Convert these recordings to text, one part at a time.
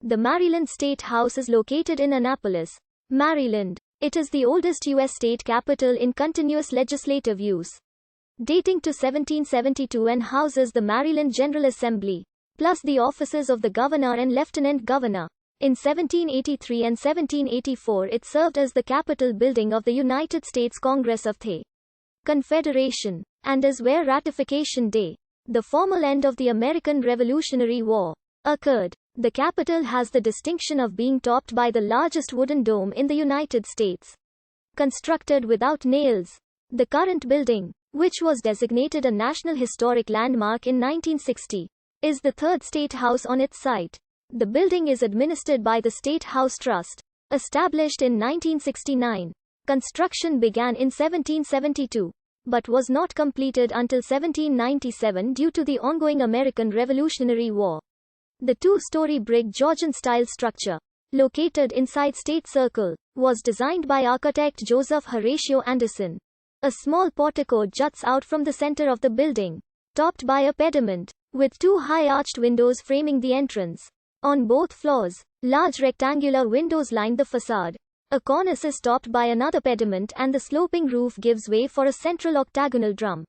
The Maryland State House is located in Annapolis, Maryland. It is the oldest U.S. state capitol in continuous legislative use, dating to 1772, and houses the Maryland General Assembly, plus the offices of the governor and lieutenant governor. In 1783 and 1784 it served as the Capitol building of the United States Congress of the Confederation, and is where Ratification Day, the formal end of the American Revolutionary War, occurred. The Capitol has the distinction of being topped by the largest wooden dome in the United States, constructed without nails. The current building, which was designated a National Historic Landmark in 1960, is the third state house on its site. The building is administered by the State House Trust, established in 1969. Construction began in 1772, but was not completed until 1797 due to the ongoing American Revolutionary War. The two-story brick Georgian-style structure, located inside State Circle, was designed by architect Joseph Horatio Anderson. A small portico juts out from the center of the building, topped by a pediment, with two high arched windows framing the entrance. On both floors, large rectangular windows line the facade. A cornice is topped by another pediment, and the sloping roof gives way for a central octagonal drum,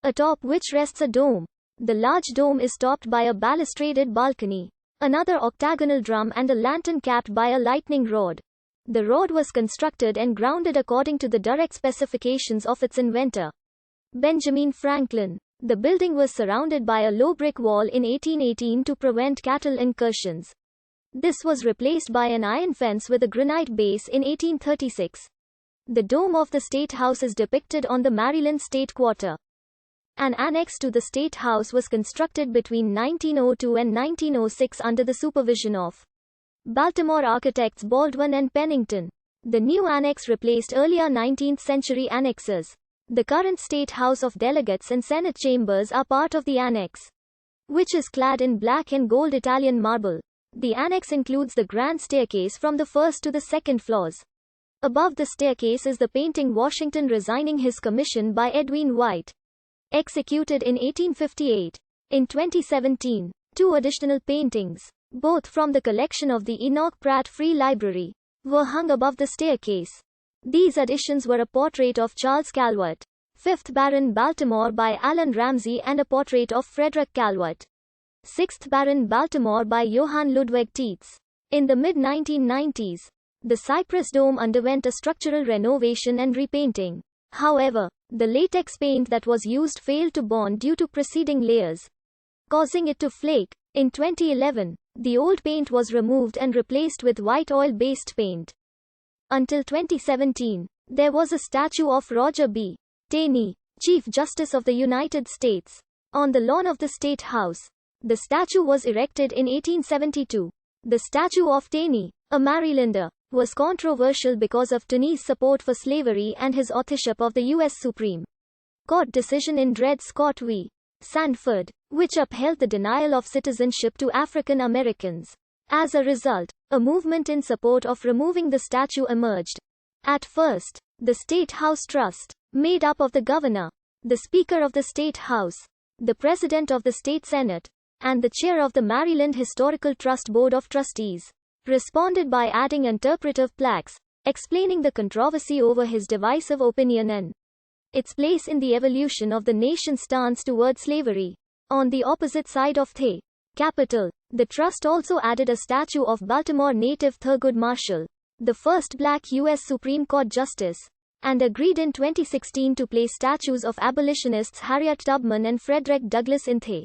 atop which rests a dome. The large dome is topped by a balustraded balcony, another octagonal drum, and a lantern capped by a lightning rod. The rod was constructed and grounded according to the direct specifications of its inventor, Benjamin Franklin. The building was surrounded by a low brick wall in 1818 to prevent cattle incursions. This was replaced by an iron fence with a granite base in 1836. The dome of the State House is depicted on the Maryland State Quarter. An annex to the State House was constructed between 1902 and 1906 under the supervision of Baltimore architects Baldwin and Pennington. The new annex replaced earlier 19th-century annexes. The current State House of Delegates and Senate chambers are part of the annex, which is clad in black and gold Italian marble. The annex includes the grand staircase from the first to the second floors. Above the staircase is the painting Washington Resigning His Commission by Edwin White, executed in 1858. In 2017, two additional paintings, both from the collection of the Enoch Pratt Free Library, were hung above the staircase. These additions were a portrait of Charles Calvert, 5th Baron Baltimore by Allan Ramsey, and a portrait of Frederick Calvert, 6th Baron Baltimore by Johann Ludwig Tietz. In the mid-1990s, the Cypress Dome underwent a structural renovation and repainting. However, the latex paint that was used failed to bond due to preceding layers, causing it to flake. In 2011, the old paint was removed and replaced with white oil-based paint. Until 2017, there was a statue of Roger B. Taney, Chief Justice of the United States, on the lawn of the State House. The statue was erected in 1872. The statue of Taney, a Marylander, was controversial because of Taney's support for slavery and his authorship of the U.S. Supreme Court decision in Dred Scott v. Sanford, which upheld the denial of citizenship to African Americans. As a result, a movement in support of removing the statue emerged. At first, the State House Trust, made up of the governor, the Speaker of the State House, the President of the State Senate, and the Chair of the Maryland Historical Trust Board of Trustees, responded by adding interpretive plaques, explaining the controversy over his divisive opinion and its place in the evolution of the nation's stance toward slavery. On the opposite side of the Capitol, the trust also added a statue of Baltimore native Thurgood Marshall, the first black U.S. Supreme Court Justice, and agreed in 2016 to place statues of abolitionists Harriet Tubman and Frederick Douglass in the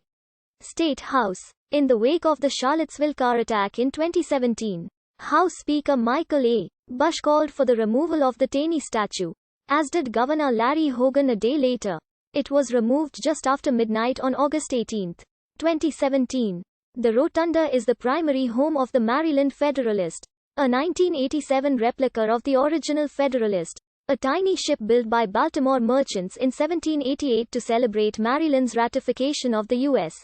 State House. In the wake of the Charlottesville car attack in 2017, House Speaker Michael A. Bush called for the removal of the Taney statue, as did Governor Larry Hogan a day later. It was removed just after midnight on August 18, 2017. The rotunda is the primary home of the Maryland Federalist, a 1987 replica of the original Federalist, a tiny ship built by Baltimore merchants in 1788 to celebrate Maryland's ratification of the U.S.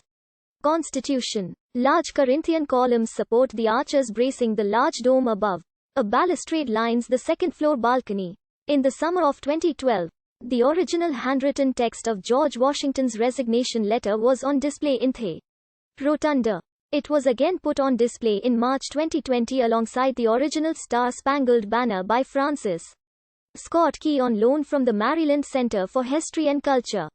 Constitution. Large Corinthian columns support the arches bracing the large dome above. A balustrade lines the second-floor balcony. In the summer of 2012, the original handwritten text of George Washington's resignation letter was on display in the rotunda. It was again put on display in March 2020 alongside the original Star-Spangled Banner by Francis Scott Key on loan from the Maryland Center for History and Culture.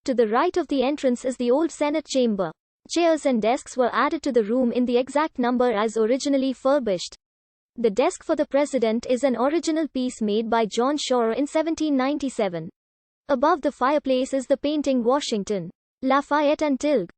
To the right of the entrance is the old Senate chamber. Chairs and desks were added to the room in the exact number as originally furbished. The desk for the president is an original piece made by John Shore in 1797. Above the fireplace is the painting Washington, Lafayette and Tilg.